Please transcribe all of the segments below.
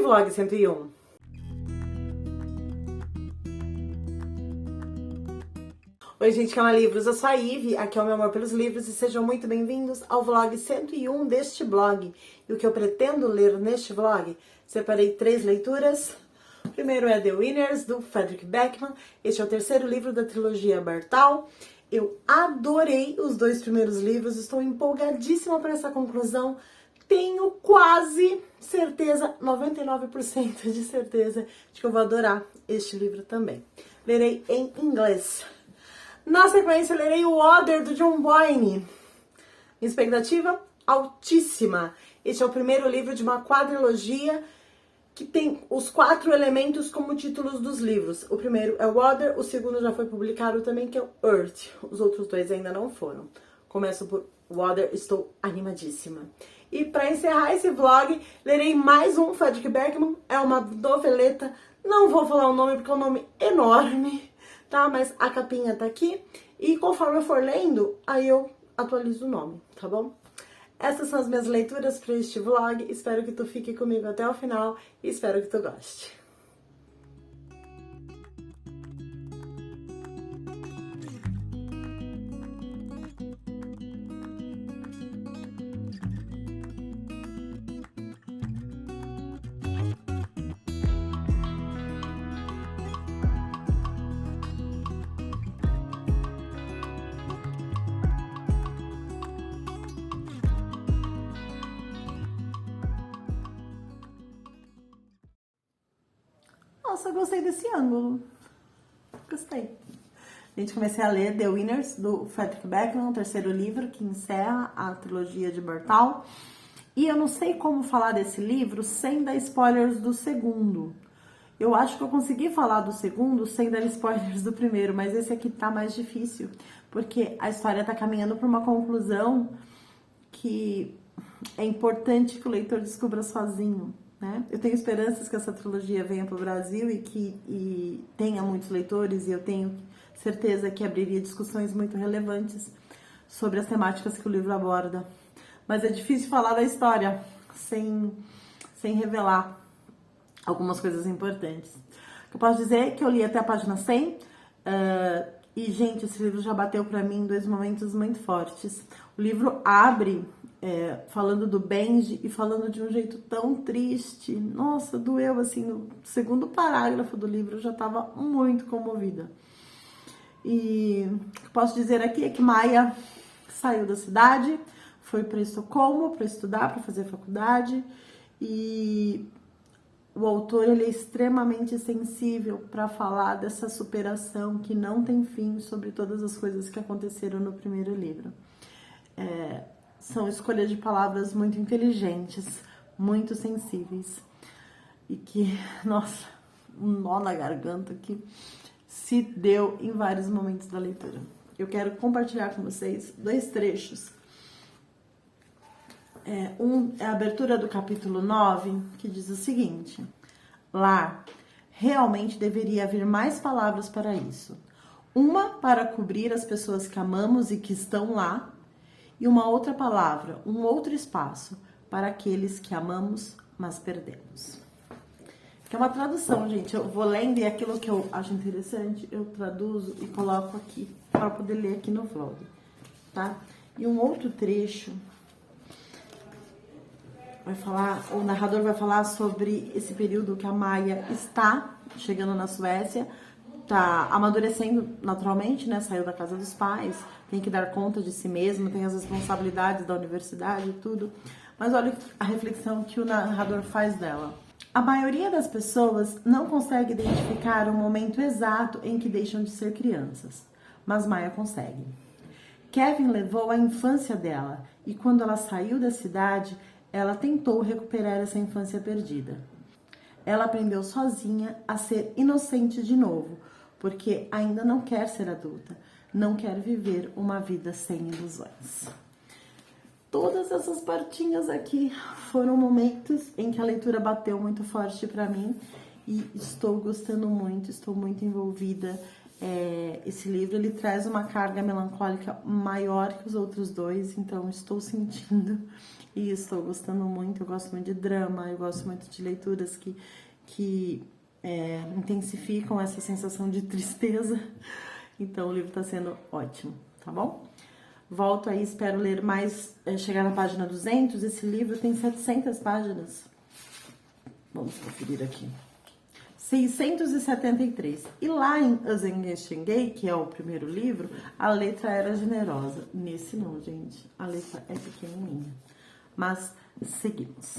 Vlog 101. Oi, gente, que ama livros, eu sou a Ive, aqui é o meu amor pelos livros e sejam muito bem-vindos ao vlog 101 deste blog. E o que eu pretendo ler neste vlog? Separei 3 leituras. O primeiro é The Winners, do Fredrik Backman. Este é o terceiro livro da trilogia Bertal. Eu adorei os 2 primeiros livros, estou empolgadíssima para essa conclusão. Tenho quase certeza, 99% de certeza, de que eu vou adorar este livro também. Lerei em inglês. Na sequência, lerei o Other, do John Boyne. Expectativa altíssima. Este é o primeiro livro de uma quadrilogia que tem os 4 elementos como títulos dos livros. O primeiro é o Other, o segundo já foi publicado também, que é o Earth. Os outros 2 ainda não foram. Começo por Other, estou animadíssima. E para encerrar esse vlog, lerei mais um Fredrik Backman. É uma noveleta, não vou falar o nome porque é um nome enorme, tá? Mas a capinha tá aqui e conforme eu for lendo, aí eu atualizo o nome, tá bom? Essas são as minhas leituras para este vlog. Espero que tu fique comigo até o final e espero que tu goste. Nossa, gostei desse ângulo. Gostei. Gente, comecei a ler The Winners, do Fredrik Backman, o terceiro livro que encerra a trilogia de Bertal. E eu não sei como falar desse livro sem dar spoilers do segundo. Eu acho que eu consegui falar do segundo sem dar spoilers do primeiro, mas esse aqui tá mais difícil, porque a história tá caminhando para uma conclusão que é importante que o leitor descubra sozinho, né? Eu tenho esperanças que essa trilogia venha para o Brasil e tenha muitos leitores, e eu tenho certeza que abriria discussões muito relevantes sobre as temáticas que o livro aborda. Mas é difícil falar da história sem revelar algumas coisas importantes. O que eu posso dizer é que eu li até a página 100, e, gente, esse livro já bateu pra mim em 2 momentos muito fortes. O livro abre falando do Benji e falando de um jeito tão triste. Nossa, doeu, assim, no segundo parágrafo do livro eu já tava muito comovida. E o que eu posso dizer aqui é que Maia saiu da cidade, foi para Estocolmo para estudar, para fazer faculdade, e o autor ele é extremamente sensível para falar dessa superação que não tem fim sobre todas as coisas que aconteceram no primeiro livro. São escolhas de palavras muito inteligentes, muito sensíveis e que, nossa, um nó na garganta que se deu em vários momentos da leitura. Eu quero compartilhar com vocês 2 trechos. Um é a abertura do capítulo 9, que diz o seguinte: Lá, realmente deveria haver mais palavras para isso. Uma para cobrir as pessoas que amamos e que estão lá, e uma outra palavra, um outro espaço para aqueles que amamos, mas perdemos. Que é uma tradução, gente. Eu vou lendo e aquilo que eu acho interessante, eu traduzo e coloco aqui para poder ler aqui no vlog, tá? E um outro trecho vai falar, o narrador vai falar sobre esse período que a Maia está chegando na Suécia, tá amadurecendo naturalmente, né? Saiu da casa dos pais, tem que dar conta de si mesmo, tem as responsabilidades da universidade e tudo. Mas olha a reflexão que o narrador faz dela. A maioria das pessoas não consegue identificar o momento exato em que deixam de ser crianças, mas Maia consegue. Kevin levou a infância dela e quando ela saiu da cidade, ela tentou recuperar essa infância perdida. Ela aprendeu sozinha a ser inocente de novo, porque ainda não quer ser adulta, não quer viver uma vida sem ilusões. Todas essas partinhas aqui foram momentos em que a leitura bateu muito forte para mim e estou gostando muito, estou muito envolvida. Esse livro ele traz uma carga melancólica maior que os outros 2, então estou sentindo e estou gostando muito. Eu gosto muito de drama, eu gosto muito de leituras que intensificam essa sensação de tristeza. Então o livro está sendo ótimo, tá bom? Volto aí, espero ler mais, chegar na página 200. Esse livro tem 700 páginas. Vamos conferir aqui. 673. E lá em Azengeshengei, que é o primeiro livro, a letra era generosa. Nesse não, gente. A letra é pequenininha. Mas seguimos.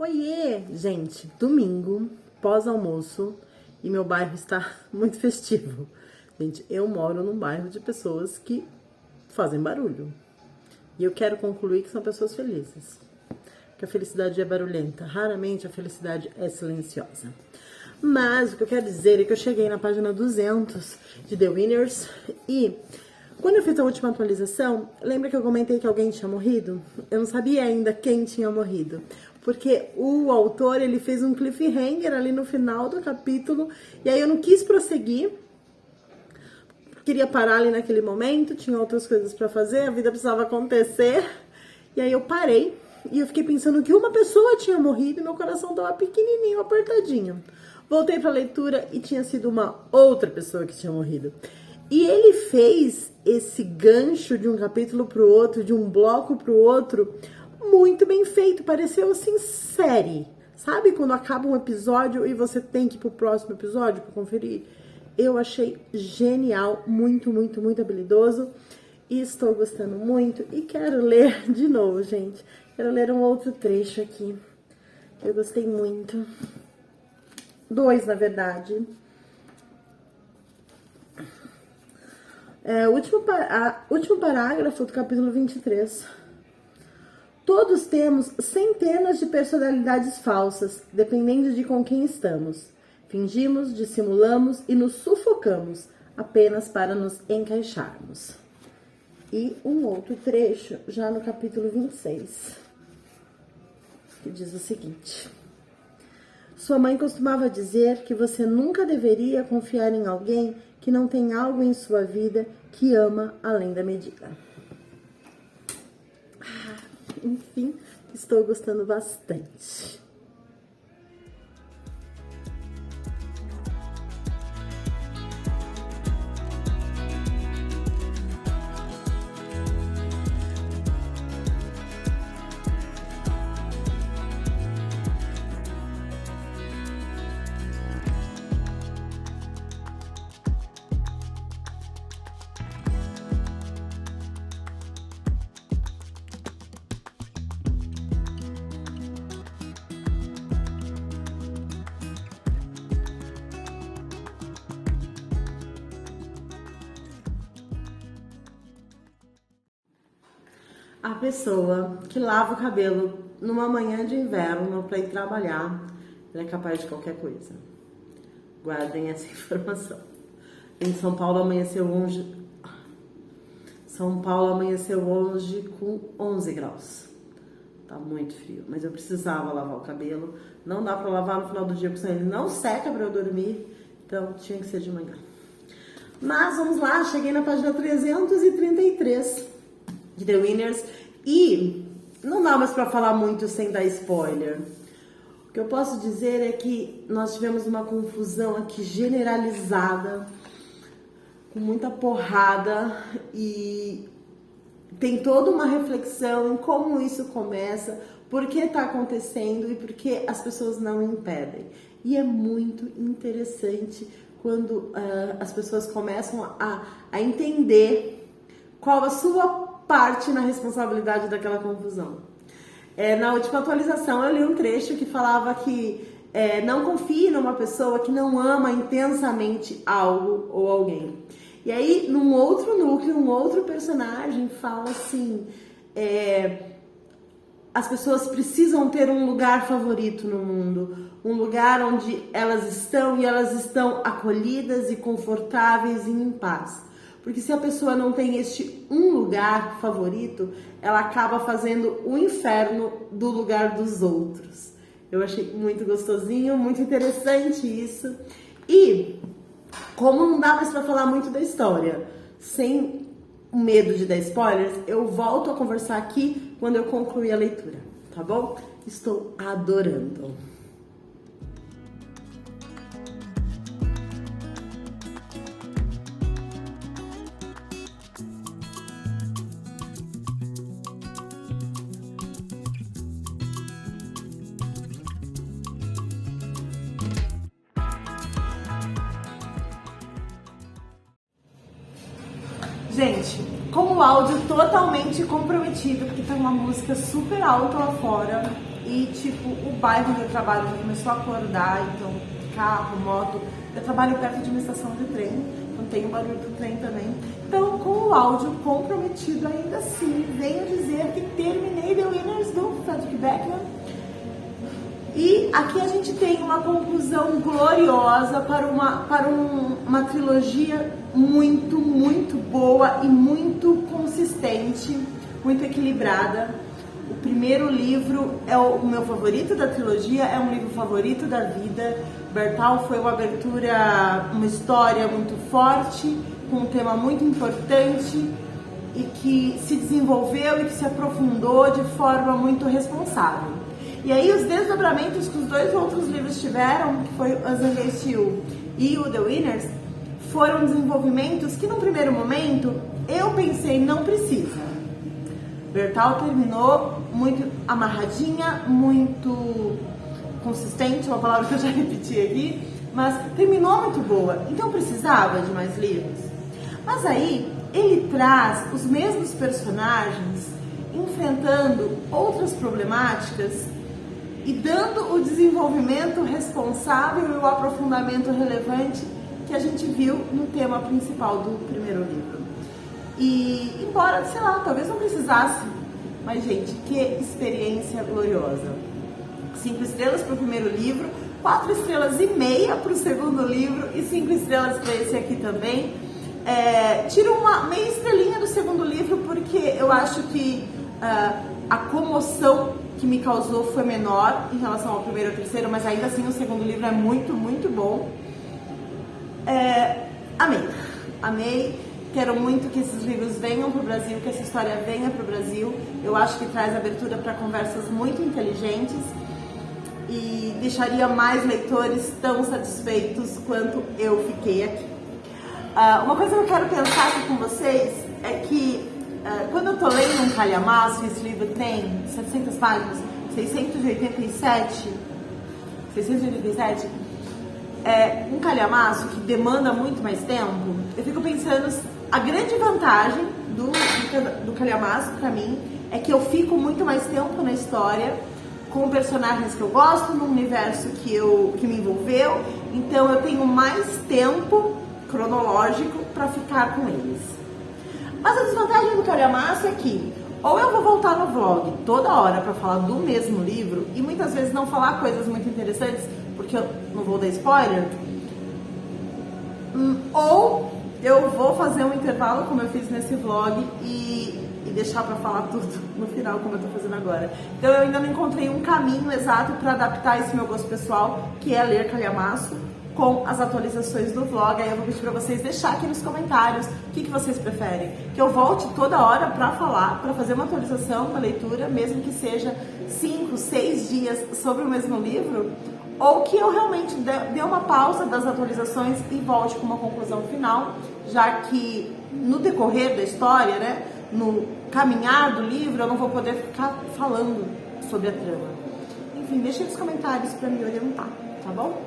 Oiê, gente, domingo, pós-almoço, e meu bairro está muito festivo. Gente, eu moro num bairro de pessoas que fazem barulho. E eu quero concluir que são pessoas felizes. Que a felicidade é barulhenta, raramente a felicidade é silenciosa. Mas o que eu quero dizer é que eu cheguei na página 200 de The Winners e quando eu fiz a última atualização, lembra que eu comentei que alguém tinha morrido? Eu não sabia ainda quem tinha morrido, porque o autor, ele fez um cliffhanger ali no final do capítulo, e aí eu não quis prosseguir, queria parar ali naquele momento, tinha outras coisas pra fazer, a vida precisava acontecer, e aí eu parei, e eu fiquei pensando que uma pessoa tinha morrido e meu coração tava pequenininho, apertadinho. Voltei pra leitura e tinha sido uma outra pessoa que tinha morrido. E ele fez esse gancho de um capítulo pro outro, de um bloco pro outro, muito bem feito. Pareceu assim, série. Sabe quando acaba um episódio e você tem que ir pro próximo episódio pra conferir? Eu achei genial, muito, muito, muito habilidoso. E estou gostando muito. E quero ler de novo, gente. Quero ler um outro trecho aqui. Eu gostei muito. 2, na verdade. Último parágrafo do capítulo 23. Todos temos centenas de personalidades falsas, dependendo de com quem estamos. Fingimos, dissimulamos e nos sufocamos, apenas para nos encaixarmos. E um outro trecho, já no capítulo 26, que diz o seguinte. Sua mãe costumava dizer que você nunca deveria confiar em alguém que não tem algo em sua vida que ama além da medida. Enfim, estou gostando bastante. A pessoa que lava o cabelo numa manhã de inverno para ir trabalhar, ela é capaz de qualquer coisa. Guardem essa informação. Em São Paulo amanheceu hoje. São Paulo amanheceu hoje com 11 graus. Tá muito frio, mas eu precisava lavar o cabelo. Não dá para lavar no final do dia, porque senão ele não seca para eu dormir. Então tinha que ser de manhã. Mas vamos lá, cheguei na página 333 de The Winners e não dá mais para falar muito sem dar spoiler. O que eu posso dizer é que nós tivemos uma confusão aqui generalizada, com muita porrada, e tem toda uma reflexão em como isso começa, por que está acontecendo e por que as pessoas não impedem. E é muito interessante quando as pessoas começam a entender qual a sua parte na responsabilidade daquela confusão. Na última atualização eu li um trecho que falava que não confie numa pessoa que não ama intensamente algo ou alguém. E aí, num outro núcleo, um outro personagem fala assim, as pessoas precisam ter um lugar favorito no mundo, um lugar onde elas estão e elas estão acolhidas e confortáveis e em paz. Porque se a pessoa não tem este um lugar favorito, ela acaba fazendo o inferno do lugar dos outros. Eu achei muito gostosinho, muito interessante isso. E como não dá mais pra falar muito da história, sem medo de dar spoilers, eu volto a conversar aqui quando eu concluir a leitura, tá bom? Estou adorando. Gente, com o áudio totalmente comprometido, porque tá uma música super alta lá fora e, tipo, o bairro onde eu trabalho começou a acordar, então, carro, moto. Eu trabalho perto de uma estação de trem, então tem o barulho do trem também. Então, com o áudio comprometido, ainda assim, venho dizer que terminei The Winners do Fredrik Backman. E aqui a gente tem uma conclusão gloriosa para uma trilogia muito, muito boa e muito consistente, muito equilibrada. O primeiro livro é o meu favorito da trilogia, é um livro favorito da vida. Bertal foi uma abertura, uma história muito forte, com um tema muito importante e que se desenvolveu e que se aprofundou de forma muito responsável. E aí os desdobramentos que os dois outros livros tiveram, que foi Us Against You e o The Winners, foram desenvolvimentos que no primeiro momento eu pensei, não precisa. Bertal terminou muito amarradinha, muito consistente, uma palavra que eu já repeti aqui, mas terminou muito boa, então precisava de mais livros. Mas aí ele traz os mesmos personagens enfrentando outras problemáticas e dando o desenvolvimento responsável e o aprofundamento relevante que a gente viu no tema principal do primeiro livro. E embora, sei lá, talvez não precisasse, mas gente, que experiência gloriosa. 5 estrelas para o primeiro livro, 4,5 estrelas para o segundo livro e 5 estrelas para esse aqui também. Tiro uma meia estrelinha do segundo livro porque eu acho que a comoção que me causou foi menor em relação ao primeiro e ao terceiro, mas ainda assim o segundo livro é muito, muito bom. Amei, quero muito que esses livros venham para o Brasil, que essa história venha para o Brasil. Eu acho que traz abertura para conversas muito inteligentes e deixaria mais leitores tão satisfeitos quanto eu fiquei aqui. Uma coisa que eu quero pensar aqui com vocês é que quando eu tô lendo um calhamaço, esse livro tem 700 páginas, 687, um calhamaço que demanda muito mais tempo, eu fico pensando, a grande vantagem do calhamaço pra mim é que eu fico muito mais tempo na história, com personagens que eu gosto, num universo que me envolveu, então eu tenho mais tempo cronológico para ficar com eles. Mas a desvantagem do calhamaço é que ou eu vou voltar no vlog toda hora para falar do mesmo livro e muitas vezes não falar coisas muito interessantes porque eu não vou dar spoiler, ou eu vou fazer um intervalo como eu fiz nesse vlog e deixar para falar tudo no final como eu tô fazendo agora. Então eu ainda não encontrei um caminho exato para adaptar esse meu gosto pessoal, que é ler calhamaço, com as atualizações do vlog. Aí eu vou pedir para vocês deixar aqui nos comentários o que vocês preferem. Que eu volte toda hora para falar, para fazer uma atualização da leitura, mesmo que seja 5, 6 dias sobre o mesmo livro, ou que eu realmente dê uma pausa das atualizações e volte com uma conclusão final, já que no decorrer da história, né, no caminhar do livro, eu não vou poder ficar falando sobre a trama. Enfim, deixa nos comentários para me orientar, tá bom?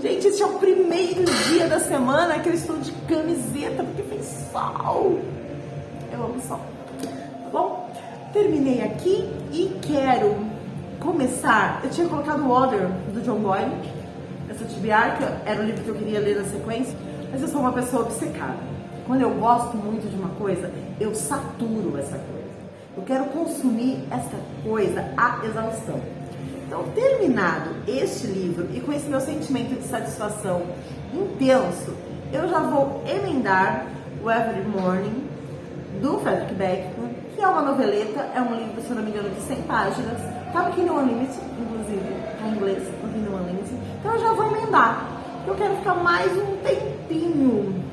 Gente, esse é o primeiro dia da semana que eu estou de camiseta, porque fez sol. Eu amo sol. Tá bom? Terminei aqui e quero começar. Eu tinha colocado o Other, do John Boyle, essa TBR, que era o livro que eu queria ler na sequência, mas eu sou uma pessoa obcecada. Quando eu gosto muito de uma coisa, eu saturo essa coisa. Eu quero consumir essa coisa à exaustão. Então, terminado este livro e com esse meu sentimento de satisfação intenso, eu já vou emendar o Every Morning, do Frederick Backman, que é uma noveleta, é um livro, se eu não me engano, de 100 páginas. Tá no Kindle Unlimited, inclusive, em inglês, no Kindle Unlimited. Então eu já vou emendar. Eu quero ficar mais um tempinho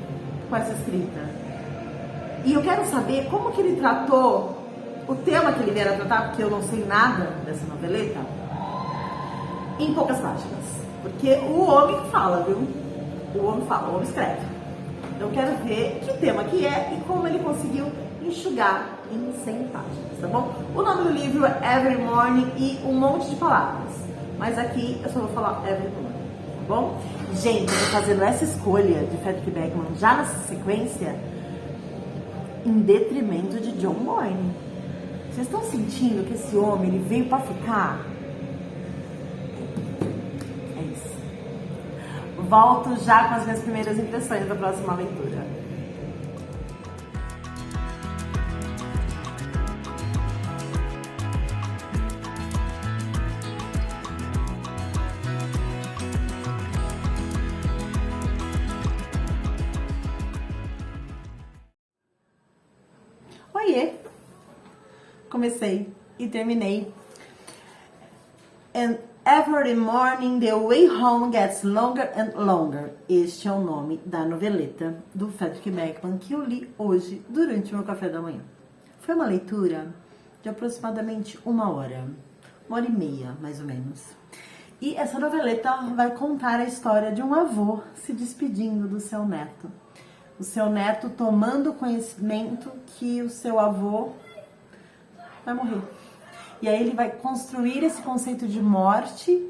com essa escrita. E eu quero saber como que ele tratou o tema que ele vier a tratar, porque eu não sei nada dessa noveleta, em poucas páginas. Porque o homem fala, viu? O homem fala, o homem escreve. Então eu quero ver que tema que é e como ele conseguiu enxugar em 100 páginas, tá bom? O nome do livro é Every Morning e um monte de palavras. Mas aqui eu só vou falar Every Morning, tá bom? Gente, eu tô fazendo essa escolha de Frederick Backman já na sequência em detrimento de John Boyne. Vocês estão sentindo que esse homem ele veio pra ficar? É isso. Volto já com as minhas primeiras impressões da próxima leitura. Oiê! Comecei e terminei. And every morning the way home gets longer and longer. Este é o nome da noveleta do Frederick Backman que eu li hoje durante o meu café da manhã. Foi uma leitura de aproximadamente 1 hora e meia, mais ou menos. E essa noveleta vai contar a história de um avô se despedindo do seu neto. O seu neto tomando conhecimento que o seu avô vai morrer. E aí ele vai construir esse conceito de morte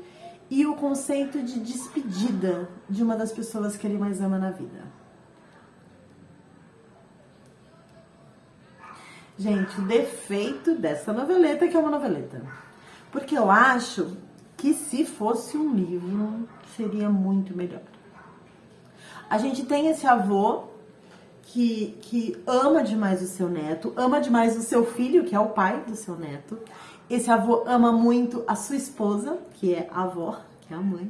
e o conceito de despedida de uma das pessoas que ele mais ama na vida. Gente, o defeito dessa noveleta é que é uma noveleta. Porque eu acho que se fosse um livro, seria muito melhor. A gente tem esse avô que ama demais o seu neto, ama demais o seu filho, que é o pai do seu neto. Esse avô ama muito a sua esposa, que é a avó, que é a mãe.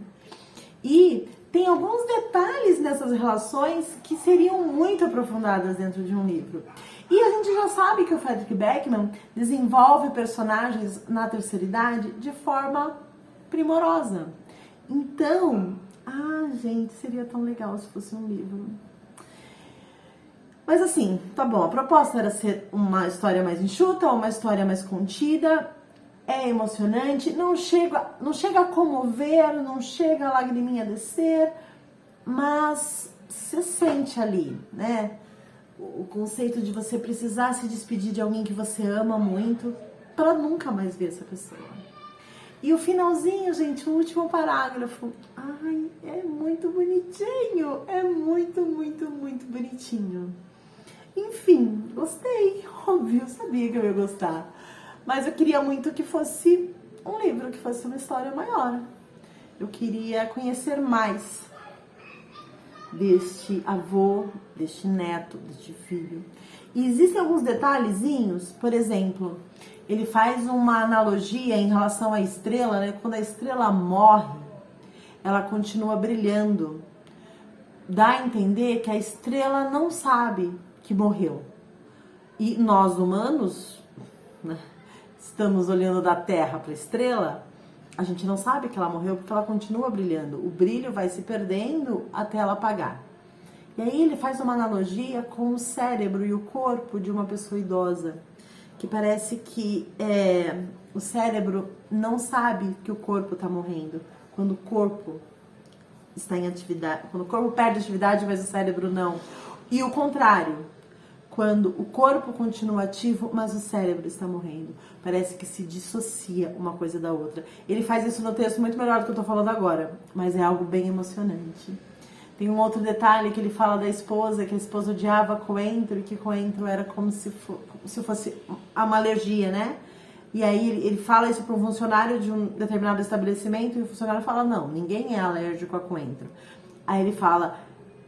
E tem alguns detalhes nessas relações que seriam muito aprofundadas dentro de um livro. E a gente já sabe que o Frederick Backman desenvolve personagens na terceira idade de forma primorosa. Então, gente, seria tão legal se fosse um livro. Mas assim, tá bom, a proposta era ser uma história mais enxuta, uma história mais contida, é emocionante, não chega a comover, não chega a lagriminha descer, mas você sente ali, né? O conceito de você precisar se despedir de alguém que você ama muito para nunca mais ver essa pessoa. E o finalzinho, gente, o último parágrafo, é muito bonitinho, é muito, muito, muito bonitinho. Enfim, gostei, óbvio, eu sabia que eu ia gostar. Mas eu queria muito que fosse um livro, que fosse uma história maior. Eu queria conhecer mais deste avô, deste neto, deste filho. E existem alguns detalhezinhos, por exemplo, ele faz uma analogia em relação à estrela, né? Quando a estrela morre, ela continua brilhando. Dá a entender que a estrela não sabe que morreu. E nós, humanos, né, estamos olhando da Terra para a estrela, a gente não sabe que ela morreu porque ela continua brilhando. O brilho vai se perdendo até ela apagar. E aí ele faz uma analogia com o cérebro e o corpo de uma pessoa idosa, que parece que o cérebro não sabe que o corpo está morrendo. Quando o corpo está em atividade, quando o corpo perde atividade, mas o cérebro não. E o contrário, quando o corpo continua ativo, mas o cérebro está morrendo. Parece que se dissocia uma coisa da outra. Ele faz isso no texto muito melhor do que eu estou falando agora, mas é algo bem emocionante. Tem um outro detalhe que ele fala da esposa, que a esposa odiava coentro, e que coentro era como se fosse uma alergia, né? E aí ele fala isso para um funcionário de um determinado estabelecimento, e o funcionário fala, não, ninguém é alérgico a coentro. Aí ele fala,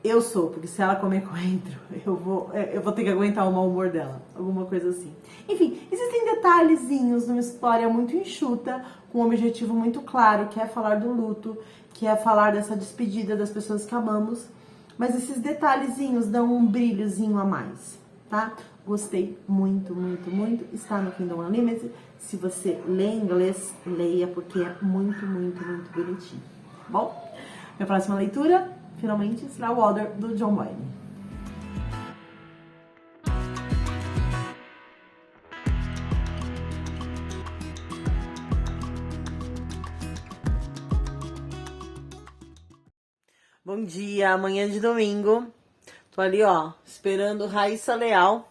eu sou, porque se ela comer coentro, eu vou ter que aguentar o mau humor dela. Alguma coisa assim. Enfim, existem detalhezinhos numa história muito enxuta, com um objetivo muito claro, que é falar do luto, que é falar dessa despedida das pessoas que amamos, mas esses detalhezinhos dão um brilhozinho a mais, tá? Gostei muito, muito, muito. Está no Kindle Unlimited. Se você lê inglês, leia, porque é muito, muito, muito bonitinho. Bom, minha próxima leitura, finalmente, será o Water, do John Boyne. Bom dia, amanhã de domingo. Tô ali, ó, esperando Raíssa Leal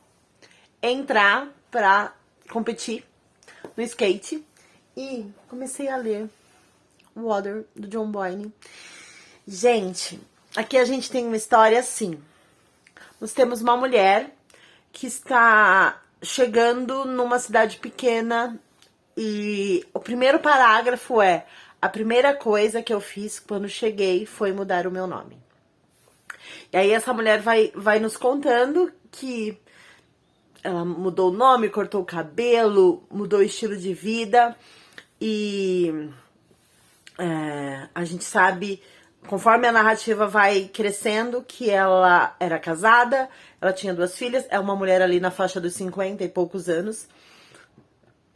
entrar pra competir no skate. E comecei a ler Water, do John Boyne. Gente, aqui a gente tem uma história assim. Nós temos uma mulher que está chegando numa cidade pequena e o primeiro parágrafo é: a primeira coisa que eu fiz quando cheguei foi mudar o meu nome. E aí essa mulher vai nos contando que ela mudou o nome, cortou o cabelo, mudou o estilo de vida e a gente sabe, conforme a narrativa vai crescendo, que ela era casada, ela tinha 2 filhas, é uma mulher ali na faixa dos 50 e poucos anos.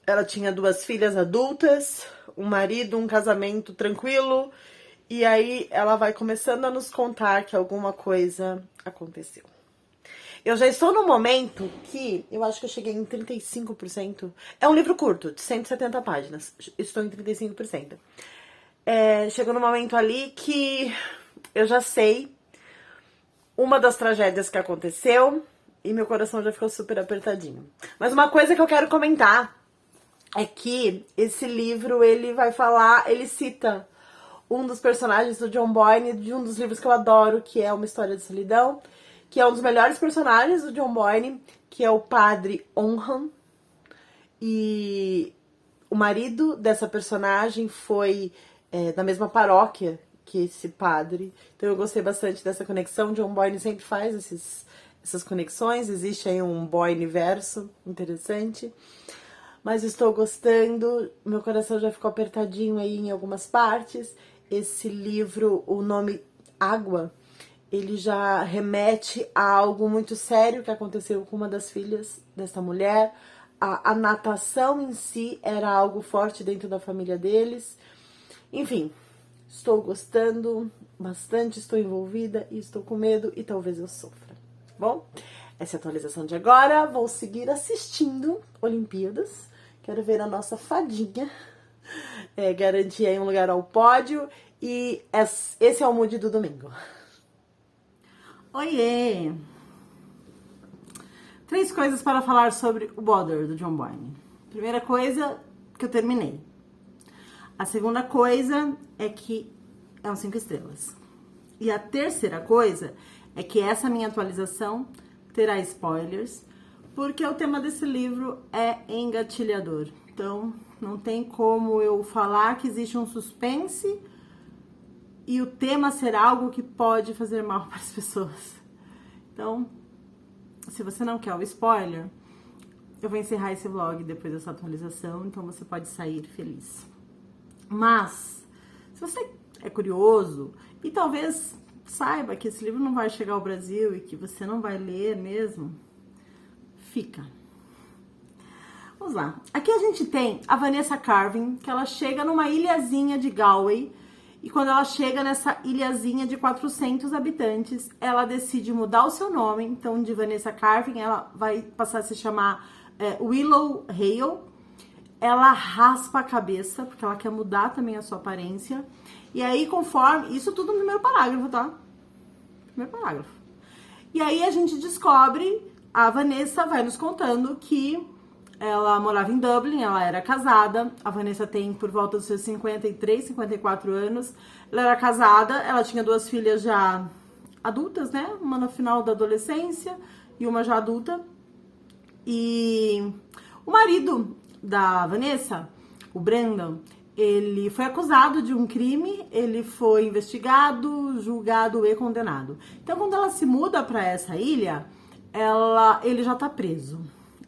Ela tinha 2 filhas adultas, um marido, um casamento tranquilo, e aí ela vai começando a nos contar que alguma coisa aconteceu. Eu já estou no momento que eu acho que eu cheguei em 35%. É um livro curto, de 170 páginas. Estou em 35%. Chegou no momento ali que eu já sei uma das tragédias que aconteceu e meu coração já ficou super apertadinho. Mas uma coisa que eu quero comentar é que esse livro, ele cita um dos personagens do John Boyne, de um dos livros que eu adoro, que é Uma História de Solidão, que é um dos melhores personagens do John Boyne, que é o padre Onham. E o marido dessa personagem foi da mesma paróquia que esse padre. Então eu gostei bastante dessa conexão. John Boyne sempre faz essas conexões. Existe aí um Boyne verso interessante. Mas estou gostando, meu coração já ficou apertadinho aí em algumas partes. Esse livro, o nome Água, ele já remete a algo muito sério que aconteceu com uma das filhas dessa mulher. A natação em si era algo forte dentro da família deles. Enfim, estou gostando bastante, estou envolvida e estou com medo e talvez eu sofra. Bom, essa é a atualização de agora. Vou seguir assistindo Olimpíadas. Quero ver a nossa fadinha garantir aí um lugar ao pódio. E esse é o mood do domingo. Oiê! 3 coisas para falar sobre o Water, do John Boyne. Primeira coisa, que eu terminei. A segunda coisa é que é um 5 estrelas. E a terceira coisa é que essa minha atualização terá spoilers, porque o tema desse livro é engatilhador. Então, não tem como eu falar que existe um suspense e o tema ser algo que pode fazer mal para as pessoas. Então, se você não quer o spoiler, eu vou encerrar esse vlog depois dessa atualização, então você pode sair feliz. Mas, se você é curioso e talvez saiba que esse livro não vai chegar ao Brasil e que você não vai ler mesmo, fica. Vamos lá. Aqui a gente tem a Vanessa Carvin, que ela chega numa ilhazinha de Galway. E quando ela chega nessa ilhazinha de 400 habitantes, ela decide mudar o seu nome. Então, de Vanessa Carvin, ela vai passar a se chamar Willow Hale. Ela raspa a cabeça, porque ela quer mudar também a sua aparência. E aí, conforme... Isso tudo no primeiro parágrafo, tá? Primeiro parágrafo. E aí, a gente descobre... A Vanessa vai nos contando que ela morava em Dublin, ela era casada. A Vanessa tem por volta dos seus 53, 54 anos. Ela era casada, ela tinha 2 filhas já adultas, né? Uma no final da adolescência e uma já adulta. E o marido da Vanessa, o Brendan, ele foi acusado de um crime, ele foi investigado, julgado e condenado. Então, quando ela se muda para essa ilha, ele já tá preso.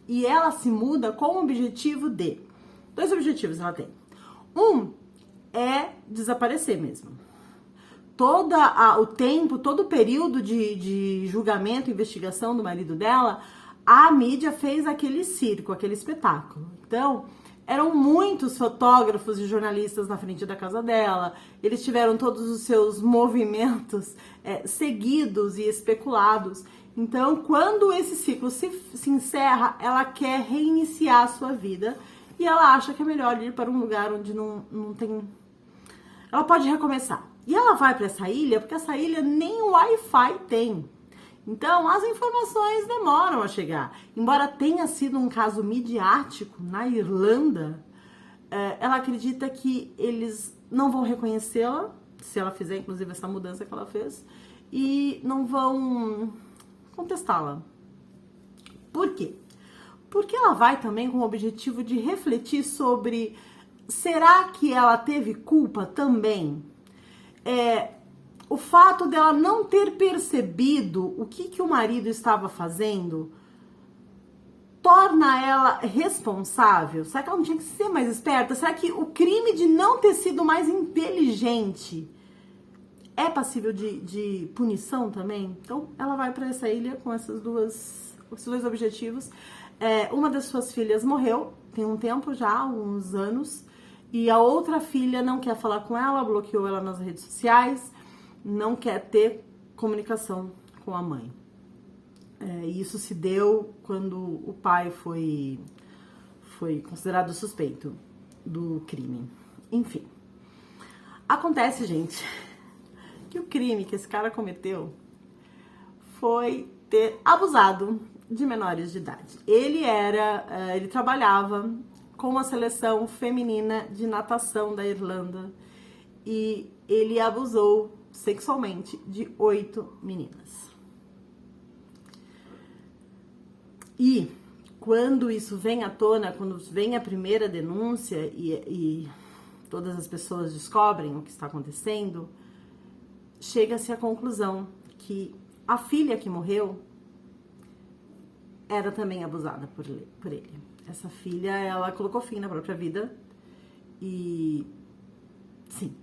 E ela se muda com o objetivo de... 2 objetivos ela tem. Um é desaparecer mesmo. o tempo, todo o período de julgamento, investigação do marido dela, a mídia fez aquele circo, aquele espetáculo. Então, eram muitos fotógrafos e jornalistas na frente da casa dela, eles tiveram todos os seus movimentos seguidos e especulados. Então, quando esse ciclo se encerra, ela quer reiniciar a sua vida e ela acha que é melhor ir para um lugar onde não tem... Ela pode recomeçar. E ela vai para essa ilha porque essa ilha nem Wi-Fi tem. Então, as informações demoram a chegar. Embora tenha sido um caso midiático na Irlanda, ela acredita que eles não vão reconhecê-la, se ela fizer, inclusive, essa mudança que ela fez, e não vão contestá-la. Por quê? Porque ela vai também com o objetivo de refletir sobre: será que ela teve culpa também? O fato dela não ter percebido o que o marido estava fazendo torna ela responsável? Será que ela não tinha que ser mais esperta? Será que o crime de não ter sido mais inteligente é passível de punição também? Então, ela vai para essa ilha com esses dois objetivos. Uma das suas filhas morreu, tem um tempo já, uns anos, e a outra filha não quer falar com ela, bloqueou ela nas redes sociais, não quer ter comunicação com a mãe. E isso se deu quando o pai foi considerado suspeito do crime. Enfim, acontece, gente, que o crime que esse cara cometeu foi ter abusado de menores de idade. Ele trabalhava com a seleção feminina de natação da Irlanda e ele abusou sexualmente de 8 meninas. E quando isso vem à tona, quando vem a primeira denúncia e todas as pessoas descobrem o que está acontecendo, chega-se à conclusão que a filha que morreu era também abusada por ele. Essa filha, ela colocou fim na própria vida e, sim,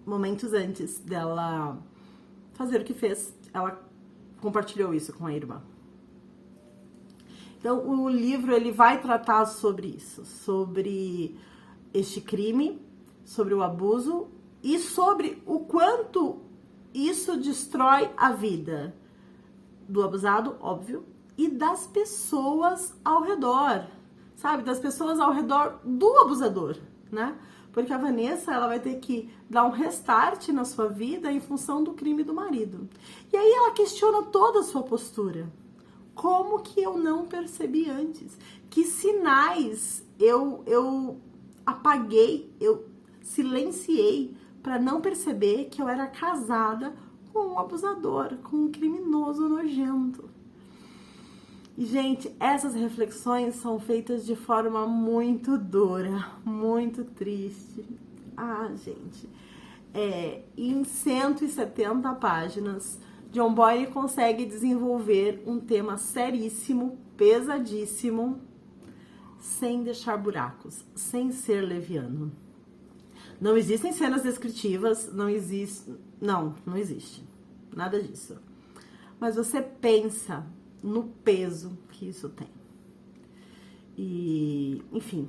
momentos antes dela fazer o que fez, ela compartilhou isso com a irmã. Então, o livro, ele vai tratar sobre isso, sobre este crime, sobre o abuso e sobre o quanto isso destrói a vida do abusado, óbvio, e das pessoas ao redor, sabe? Das pessoas ao redor do abusador, né? Porque a Vanessa, ela vai ter que dar um restart na sua vida em função do crime do marido. E aí ela questiona toda a sua postura. Como que eu não percebi antes? Que sinais eu apaguei, eu silenciei para não perceber que eu era casada com um abusador, com um criminoso nojento? E, gente, essas reflexões são feitas de forma muito dura, muito triste. Gente, em 170 páginas, John Boyne consegue desenvolver um tema seríssimo, pesadíssimo, sem deixar buracos, sem ser leviano. Não existem cenas descritivas, não existe nada disso. Mas você pensa no peso que isso tem. E, enfim,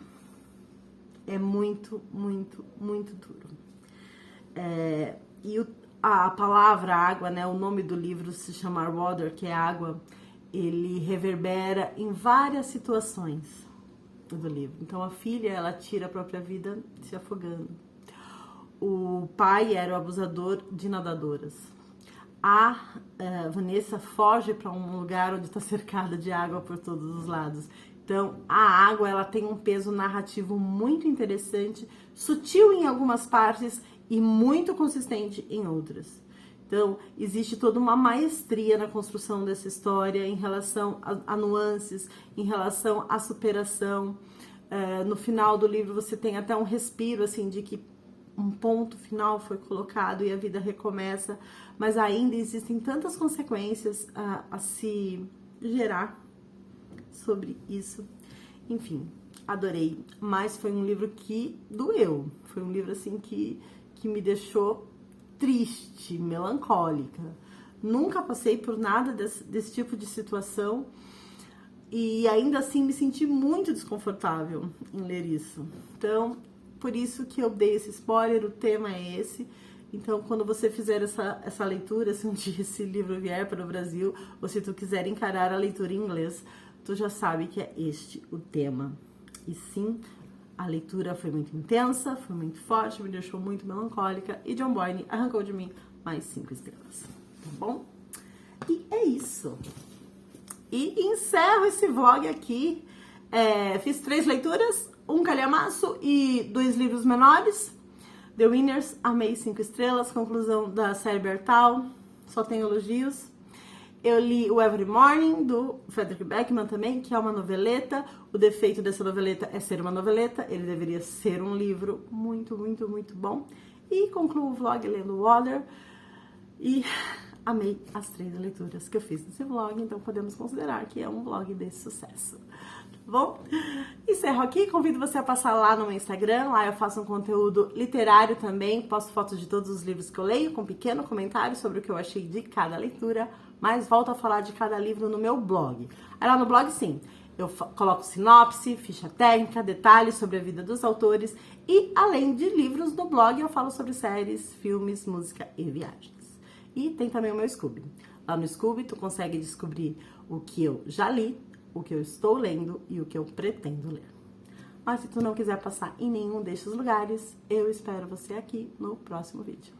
é muito, muito, muito duro. A palavra água, né, o nome do livro se chama Water, que é água, ele reverbera em várias situações do livro. Então, a filha, ela tira a própria vida se afogando. O pai era o abusador de nadadoras. A Vanessa foge para um lugar onde está cercada de água por todos os lados. Então, a água, ela tem um peso narrativo muito interessante, sutil em algumas partes e muito consistente em outras. Então, existe toda uma maestria na construção dessa história em relação a nuances, em relação à superação. No final do livro, você tem até um respiro, assim, de que um ponto final foi colocado e a vida recomeça, mas ainda existem tantas consequências a se gerar sobre isso. Enfim, adorei, mas foi um livro que doeu, foi um livro assim que me deixou triste, melancólica. Nunca passei por nada desse tipo de situação e ainda assim me senti muito desconfortável em ler isso. Então, por isso que eu dei esse spoiler, o tema é esse. Então, quando você fizer essa leitura, se um dia esse livro vier para o Brasil, ou se tu quiser encarar a leitura em inglês, tu já sabe que é este o tema. E sim, a leitura foi muito intensa, foi muito forte, me deixou muito melancólica e John Boyne arrancou de mim mais 5 estrelas, tá bom? E é isso. E encerro esse vlog aqui. Fiz 3 leituras, um calhamaço e 2 livros menores. The Winners, amei 5 estrelas, conclusão da série Bertal, só tem elogios. Eu li o Every Morning, do Frederick Backman também, que é uma noveleta. O defeito dessa noveleta é ser uma noveleta. Ele deveria ser um livro muito, muito, muito bom. E concluo o vlog lendo Water. E amei as 3 leituras que eu fiz nesse vlog. Então podemos considerar que é um vlog de sucesso. Bom, encerro aqui, convido você a passar lá no meu Instagram, lá eu faço um conteúdo literário também, posto fotos de todos os livros que eu leio, com pequeno comentário sobre o que eu achei de cada leitura, mas volto a falar de cada livro no meu blog. Aí lá no blog, sim, eu coloco sinopse, ficha técnica, detalhes sobre a vida dos autores e, além de livros no blog, eu falo sobre séries, filmes, música e viagens. E tem também o meu Scooby. Lá no Scooby tu consegue descobrir o que eu já li, o que eu estou lendo e o que eu pretendo ler. Mas se tu não quiser passar em nenhum destes lugares, eu espero você aqui no próximo vídeo.